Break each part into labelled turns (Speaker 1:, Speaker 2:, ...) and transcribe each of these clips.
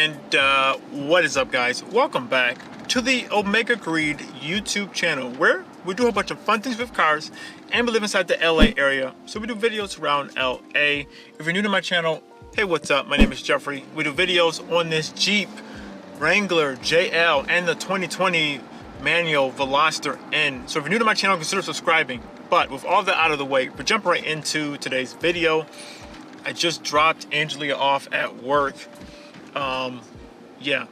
Speaker 1: And what is up, guys? Welcome back to the Omega Greed YouTube channel, where we do a bunch of fun things with cars, and we live inside the LA area, so we do videos around LA. If you're new to my channel, hey, what's up? My name is Jeffrey. We do videos on this Jeep Wrangler JL and the 2020 manual Veloster N. So if you're new to my channel, consider subscribing. But with all that out of the way, we're jumping right into today's video. I just dropped Angelia off at work. Yeah,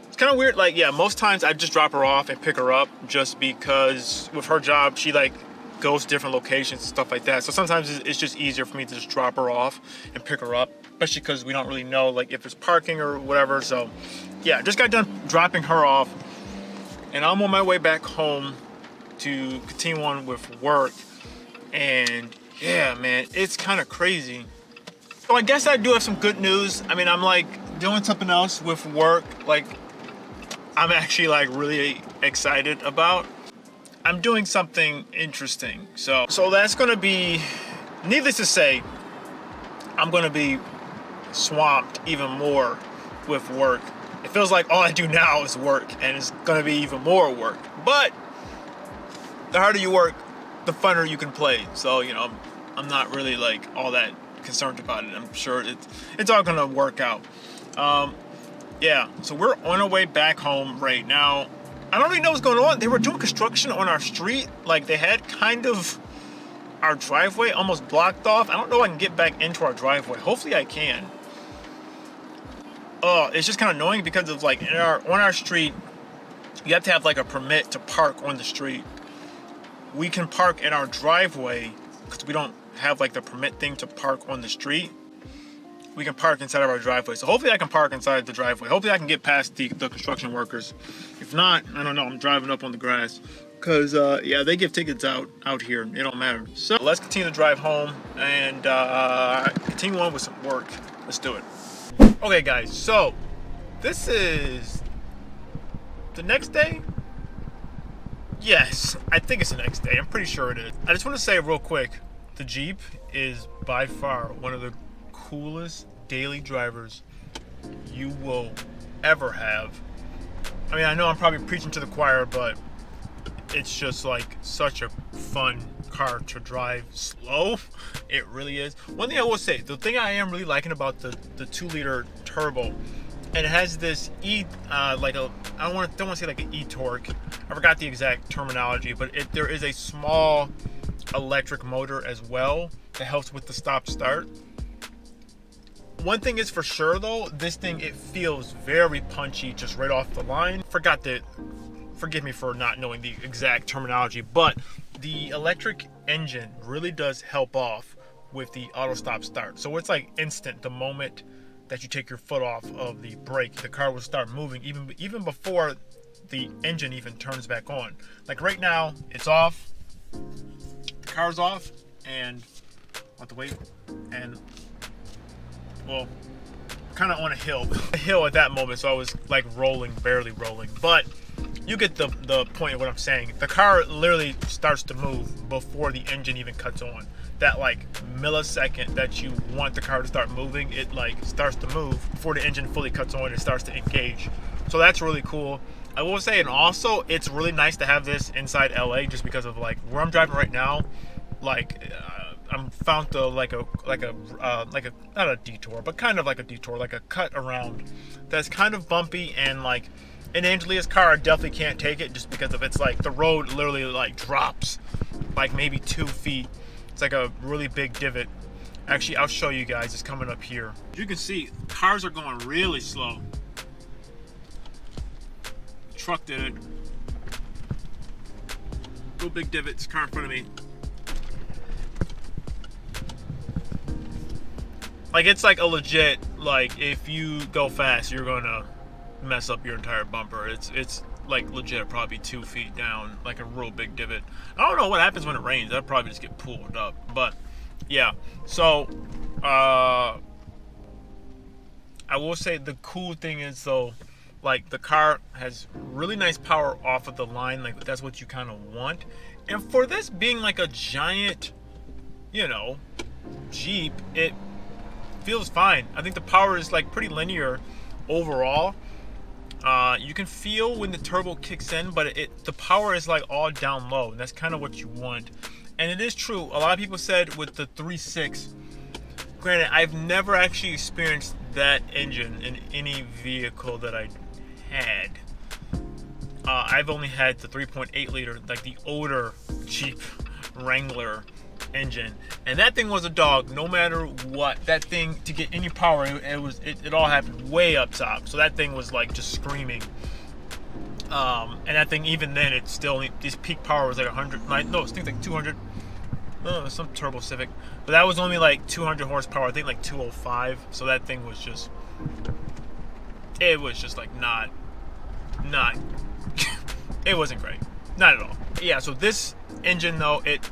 Speaker 1: it's kind of weird. Like, yeah, most times I just drop her off and pick her up, just because with her job, she like goes to different locations and stuff like that. So sometimes it's just easier for me to just drop her off and pick her up, especially because we don't really know like if there's parking or whatever. So yeah, just got done dropping her off, and I'm on my way back home to continue on with work. And yeah, man, it's kind of crazy. So I guess I do have some good news. I mean, I'm like doing something else with work, like I'm actually like really excited about. I'm doing something interesting. So that's gonna be, needless to say, I'm gonna be swamped even more with work. It feels like all I do now is work, and it's gonna be even more work. But the harder you work, the funner you can play. So, you know, I'm not really like all that concerned about it. I'm sure it's all gonna work out. Yeah, so we're on our way back home right now. I don't really know what's going on. They were doing construction on our street. Like, they had kind of our driveway almost blocked off. I don't know if I can get back into our driveway. Hopefully I can. It's just kind of annoying because of like on our street, you have to have like a permit to park on the street. We can park in our driveway because we don't have like the permit thing to park on the street. We can park inside of our driveway. So hopefully I can park inside the driveway. Hopefully I can get past the construction workers. If not, I don't know, I'm driving up on the grass. Cause yeah, they give tickets out here. It don't matter. So let's continue to drive home and continue on with some work. Let's do it. Okay guys, so this is the next day. Yes, I think it's the next day. I'm pretty sure it is. I just want to say real quick, the Jeep is by far one of the coolest daily drivers you will ever have. I mean, I know I'm probably preaching to the choir, but it's just like such a fun car to drive slow. It really is. One thing I will say, the thing I am really liking about the 2-liter turbo, and it has this like a, don't want to say like an e-torque. I forgot the exact terminology, but there is a small electric motor as well that helps with the stop-start. One thing is for sure though, this thing, it feels very punchy just right off the line. Forgive me for not knowing the exact terminology, but the electric engine really does help off with the auto stop start. So it's like instant. The moment that you take your foot off of the brake, the car will start moving even before the engine even turns back on. Like right now, it's off. The car's off, and I have to wait, and well, kind of on a hill at that moment, so I was like rolling, barely rolling, but you get the point of what I'm saying. The car literally starts to move before the engine even cuts on. That like millisecond that you want the car to start moving, it like starts to move before the engine fully cuts on. It starts to engage. So that's really cool. I will say, and also it's really nice to have this inside LA, just because of like where I'm driving right now. Like I'm found to like a not a detour, but kind of like a detour, like a cut around that's kind of bumpy, and like in Angelia's car, I definitely can't take it just because of it's like the road literally like drops like maybe 2 feet. It's like a really big divot. Actually, I'll show you guys. It's coming up here. You can see cars are going really slow. Truck did it. Real big divots, car in front of me. Like, it's like a legit, like, if you go fast, you're gonna mess up your entire bumper. It's like legit, probably 2 feet down, like a real big divot. I don't know what happens when it rains. That'll probably just get pulled up. But yeah, so I will say the cool thing is though, like the car has really nice power off of the line. Like that's what you kind of want. And for this being like a giant, you know, Jeep, it feels fine. I think the power is like pretty linear overall, you can feel when the turbo kicks in, but the power is like all down low, and that's kind of what you want. And it is true. A lot of people said with the 3.6. Granted, I've never actually experienced that engine in any vehicle that I had. I've only had the 3.8 liter, like the older Jeep Wrangler engine, and that thing was a dog. No matter what, that thing, to get any power, it all happened way up top. So that thing was like just screaming. And that thing, even then, it still, this peak power was like 100. No, it's like 200. No, some Turbo Civic, but that was only like 200 horsepower. I think like 205. So that thing was just, it was just like not. It wasn't great, not at all. Yeah. So this engine though, it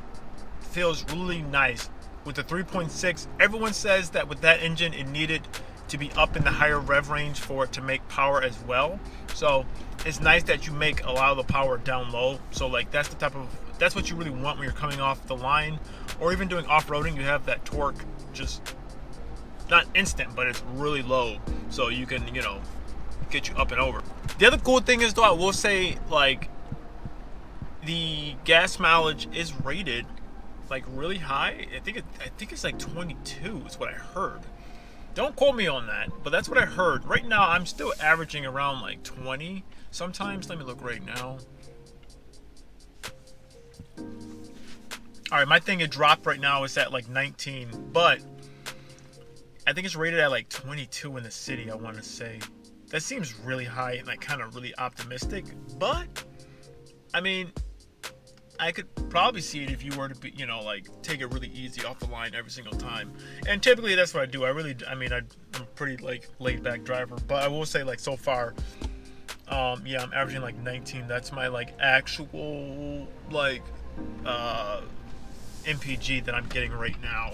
Speaker 1: feels really nice with the 3.6. Everyone says that with that engine, it needed to be up in the higher rev range for it to make power as well. So it's nice that you make a lot of the power down low. So like that's what you really want when you're coming off the line, or even doing off-roading. You have that torque just not instant, but it's really low, so you can, you know, get you up and over. The other cool thing is though, I will say, like, the gas mileage is rated like really high. I think it's like 22 is what I heard. Don't quote me on that, but that's what I heard. Right now I'm still averaging around like 20 sometimes. Let me look right now. All right, my thing, it dropped right now. It's at like 19, but I think it's rated at like 22 in the city, I want to say. That seems really high and like kind of really optimistic, but I mean, I could probably see it if you were to be, you know, like take it really easy off the line every single time. And typically that's what I do. I'm a pretty like laid back driver, but I will say, like, so far, yeah, I'm averaging like 19. That's my like actual like MPG that I'm getting right now.